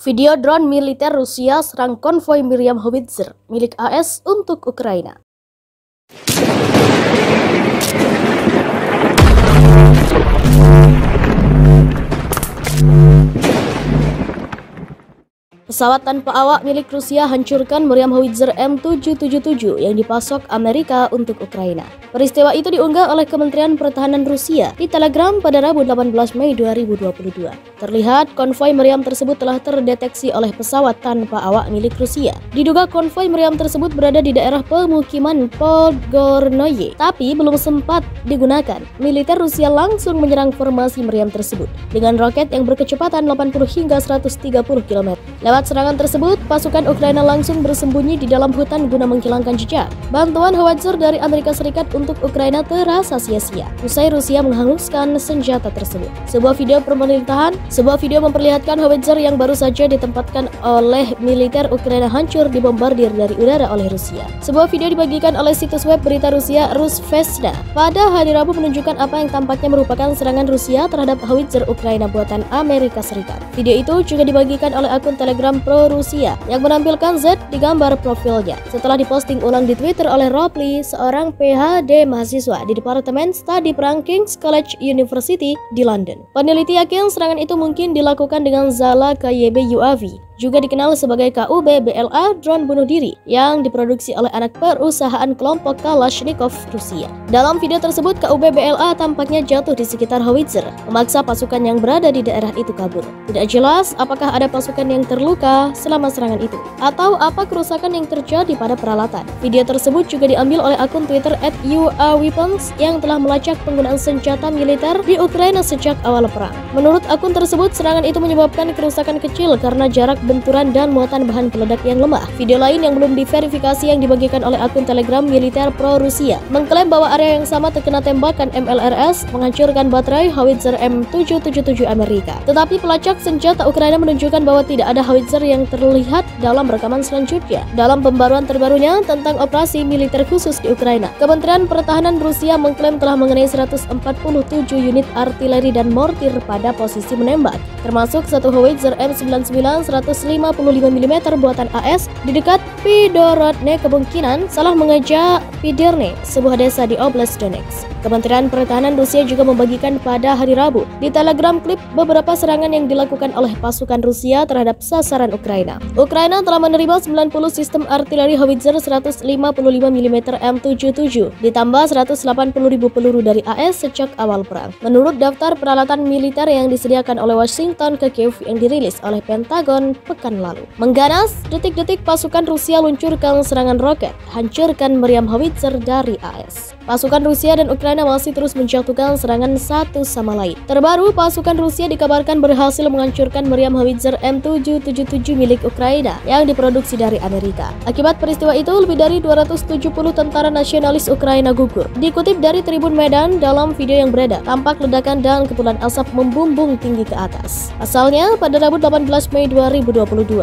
Video drone militer Rusia serang konvoi Meriam Howitzer milik AS untuk Ukraina. Pesawat tanpa awak milik Rusia hancurkan Meriam Howitzer M777 yang dipasok Amerika untuk Ukraina. Peristiwa itu diunggah oleh Kementerian Pertahanan Rusia di Telegram pada Rabu 18 Mei 2022. Terlihat konvoi Meriam tersebut telah terdeteksi oleh pesawat tanpa awak milik Rusia. Diduga konvoi Meriam tersebut berada di daerah pemukiman Podgornoye, tapi belum sempat digunakan. Militer Rusia langsung menyerang formasi Meriam tersebut dengan roket yang berkecepatan 80 hingga 130 km. Lewat serangan tersebut, pasukan Ukraina langsung bersembunyi di dalam hutan guna menghilangkan jejak. Bantuan Howitzer dari Amerika Serikat untuk Ukraina terasa sia-sia usai Rusia menghanguskan senjata tersebut. Sebuah video memperlihatkan Howitzer yang baru saja ditempatkan oleh militer Ukraina hancur dibombardir dari udara oleh Rusia. Sebuah video dibagikan oleh situs web berita Rusia Rusvezda pada hari Rabu menunjukkan apa yang tampaknya merupakan serangan Rusia terhadap Howitzer Ukraina buatan Amerika Serikat. Video itu juga dibagikan oleh akun Telegram Pro Rusia yang menampilkan Z di gambar profilnya setelah diposting ulang di Twitter oleh Robley, seorang PhD mahasiswa di Departemen Studi Perang King's College University di London. Peneliti yakin serangan itu mungkin dilakukan dengan Zala KYB UAV, juga dikenal sebagai KUB-BLA drone bunuh diri yang diproduksi oleh anak perusahaan kelompok Kalashnikov Rusia. Dalam video tersebut, KUB-BLA tampaknya jatuh di sekitar Howitzer, memaksa pasukan yang berada di daerah itu kabur. Tidak jelas apakah ada pasukan yang terluka selama serangan itu, atau apa kerusakan yang terjadi pada peralatan. Video tersebut juga diambil oleh akun Twitter @UAWeapons yang telah melacak penggunaan senjata militer di Ukraina sejak awal perang. Menurut akun tersebut, serangan itu menyebabkan kerusakan kecil karena jarak benturan dan muatan bahan peledak yang lemah. Video lain yang belum diverifikasi yang dibagikan oleh akun Telegram militer pro Rusia mengklaim bahwa area yang sama terkena tembakan MLRS menghancurkan baterai Howitzer M777 Amerika. Tetapi pelacak senjata Ukraina menunjukkan bahwa tidak ada Howitzer yang terlihat dalam rekaman selanjutnya. Dalam pembaruan terbarunya tentang operasi militer khusus di Ukraina, Kementerian Pertahanan Rusia mengklaim telah mengenai 147 unit artileri dan mortir pada posisi menembak, termasuk satu Howitzer M99 155 mm buatan AS di dekat Pidorodne, kemungkinan salah mengejak Pidirne, sebuah desa di Oblast Donetsk. Kementerian Pertahanan Rusia juga membagikan pada hari Rabu di Telegram klip beberapa serangan yang dilakukan oleh pasukan Rusia terhadap sasaran Ukraina. Ukraina telah menerima 90 sistem artileri Howitzer 155 mm M77 ditambah 180.000 peluru dari AS sejak awal perang. Menurut daftar peralatan militer yang disediakan oleh Washington ke Kiev yang dirilis oleh Pentagon pekan lalu. Mengganas, detik-detik pasukan Rusia luncurkan serangan roket, hancurkan Meriam Howitzer dari AS. Pasukan Rusia dan Ukraina masih terus menjatuhkan serangan satu sama lain. Terbaru, pasukan Rusia dikabarkan berhasil menghancurkan Meriam Howitzer M777 milik Ukraina yang diproduksi dari Amerika. Akibat peristiwa itu, lebih dari 270 tentara nasionalis Ukraina gugur. Dikutip dari Tribun Medan, dalam video yang beredar, tampak ledakan dan kepulan asap membumbung tinggi ke atas. Asalnya, pada Rabu 18 Mei 2022.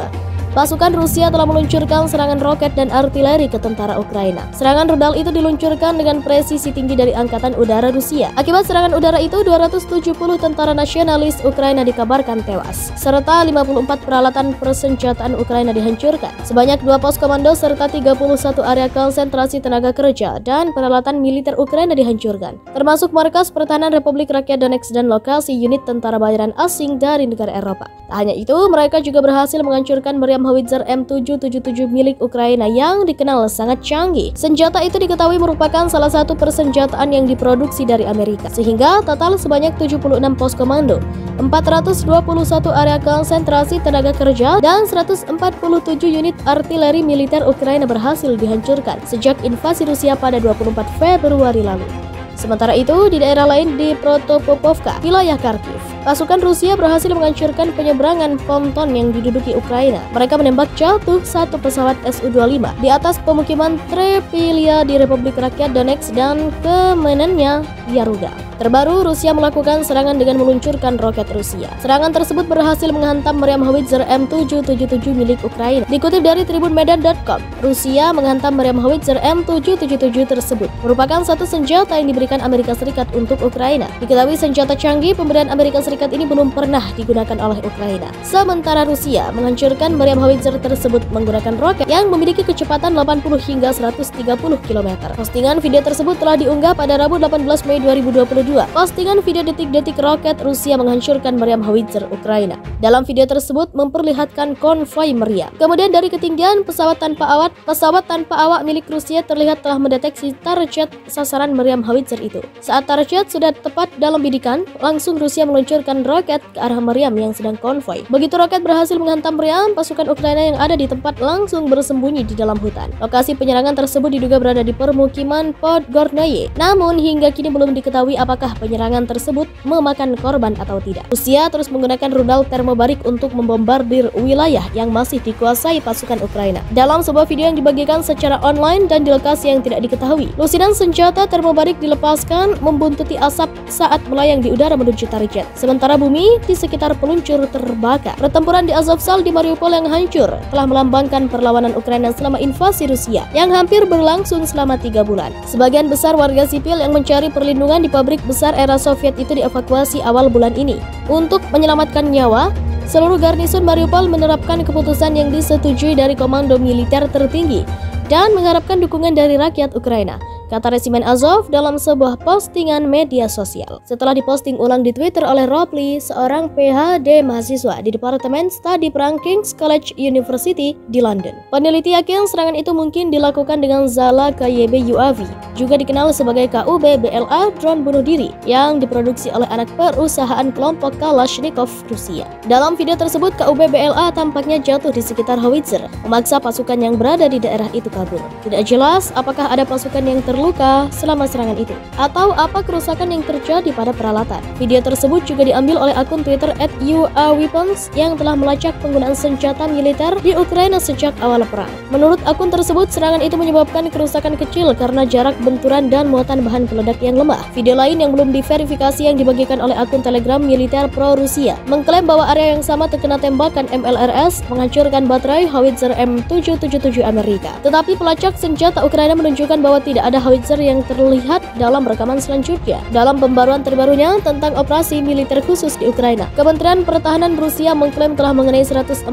Pasukan Rusia telah meluncurkan serangan roket dan artileri ke tentara Ukraina. Serangan rudal itu diluncurkan dengan presisi tinggi dari Angkatan Udara Rusia. Akibat serangan udara itu, 270 tentara nasionalis Ukraina dikabarkan tewas, serta 54 peralatan persenjataan Ukraina dihancurkan. Sebanyak 2 pos komando serta 31 area konsentrasi tenaga kerja dan peralatan militer Ukraina dihancurkan, termasuk markas pertahanan Republik Rakyat Donetsk dan lokasi unit tentara bayaran asing dari negara Eropa. Tak hanya itu, mereka juga berhasil menghancurkan Meriam Howitzer M777 milik Ukraina yang dikenal sangat canggih. Senjata itu diketahui merupakan salah satu persenjataan yang diproduksi dari Amerika, sehingga total sebanyak 76 pos komando, 421 area konsentrasi tenaga kerja, dan 147 unit artileri militer Ukraina berhasil dihancurkan sejak invasi Rusia pada 24 Februari lalu. Sementara itu, di daerah lain di Protopopovka, wilayah Kharkiv, pasukan Rusia berhasil menghancurkan penyeberangan ponton yang diduduki Ukraina. Mereka menembak jatuh satu pesawat Su-25 di atas pemukiman Trepilia di Republik Rakyat Donetsk dan kemenannya Yaruga. Terbaru, Rusia melakukan serangan dengan meluncurkan roket Rusia. Serangan tersebut berhasil menghantam Meriam Howitzer M777 milik Ukraina. Dikutip dari tribunmedan.com, Rusia menghantam Meriam Howitzer M777 tersebut merupakan satu senjata yang diberikan Amerika Serikat untuk Ukraina. Diketahui senjata canggih pemberian Amerika Serikat Serikat ini belum pernah digunakan oleh Ukraina. Sementara Rusia menghancurkan meriam howitzer tersebut menggunakan roket yang memiliki kecepatan 80 hingga 130 km. Postingan video tersebut telah diunggah pada Rabu 18 Mei 2022. Postingan video detik-detik roket Rusia menghancurkan meriam howitzer Ukraina. Dalam video tersebut memperlihatkan konvoi meriam. Kemudian dari ketinggian pesawat tanpa awak milik Rusia terlihat telah mendeteksi target sasaran meriam howitzer itu. Saat target sudah tepat dalam bidikan, langsung Rusia meluncurkan roket ke arah meriam yang sedang konvoi. Begitu roket berhasil menghantam meriam, pasukan Ukraina yang ada di tempat langsung bersembunyi di dalam hutan. Lokasi penyerangan tersebut diduga berada di permukiman Podgornoye. Namun hingga kini belum diketahui apakah penyerangan tersebut memakan korban atau tidak. Rusia terus menggunakan rudal termobarik untuk membombardir wilayah yang masih dikuasai pasukan Ukraina. Dalam sebuah video yang dibagikan secara online dan di lokasi yang tidak diketahui, lusinan senjata termobarik dilepaskan membuntuti asap saat melayang di udara menuju target. Sementara bumi di sekitar peluncur terbakar. Pertempuran di Azovstal di Mariupol yang hancur telah melambangkan perlawanan Ukraina selama invasi Rusia yang hampir berlangsung selama 3 bulan. Sebagian besar warga sipil yang mencari perlindungan di pabrik besar era Soviet itu dievakuasi awal bulan ini. Untuk menyelamatkan nyawa, seluruh garnison Mariupol menerapkan keputusan yang disetujui dari komando militer tertinggi dan mengharapkan dukungan dari rakyat Ukraina, kata resimen Azov dalam sebuah postingan media sosial. Setelah diposting ulang di Twitter oleh Robley, seorang PhD mahasiswa di Departemen Studi Perang King's College University di London. Peneliti yakin serangan itu mungkin dilakukan dengan Zala KYB UAV, juga dikenal sebagai KUB-BLA drone bunuh diri yang diproduksi oleh anak perusahaan kelompok Kalashnikov Rusia. Dalam video tersebut, KUB-BLA tampaknya jatuh di sekitar howitzer, memaksa pasukan yang berada di daerah itu kabur. Tidak jelas apakah ada pasukan yang terluka selama serangan itu atau apa kerusakan yang terjadi pada peralatan. Video tersebut juga diambil oleh akun Twitter @UAWeapons yang telah melacak penggunaan senjata militer di Ukraina sejak awal perang. Menurut akun tersebut, serangan itu menyebabkan kerusakan kecil karena jarak benturan dan muatan bahan peledak yang lemah. Video lain yang belum diverifikasi yang dibagikan oleh akun Telegram militer pro-Rusia mengklaim bahwa area yang sama terkena tembakan MLRS menghancurkan baterai howitzer M777 Amerika. Tetapi pelacak senjata Ukraina menunjukkan bahwa tidak ada howitzer yang terlihat dalam rekaman selanjutnya. Dalam pembaruan terbarunya tentang operasi militer khusus di Ukraina, Kementerian Pertahanan Rusia mengklaim telah mengenai 147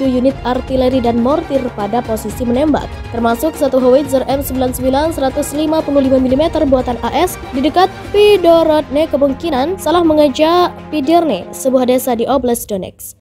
unit artileri dan mortir pada posisi menembak, termasuk satu howitzer M99 155 mm buatan AS di dekat Pidorodne, kemungkinan salah mengejak Piderne, sebuah desa di Oblast Donetsk.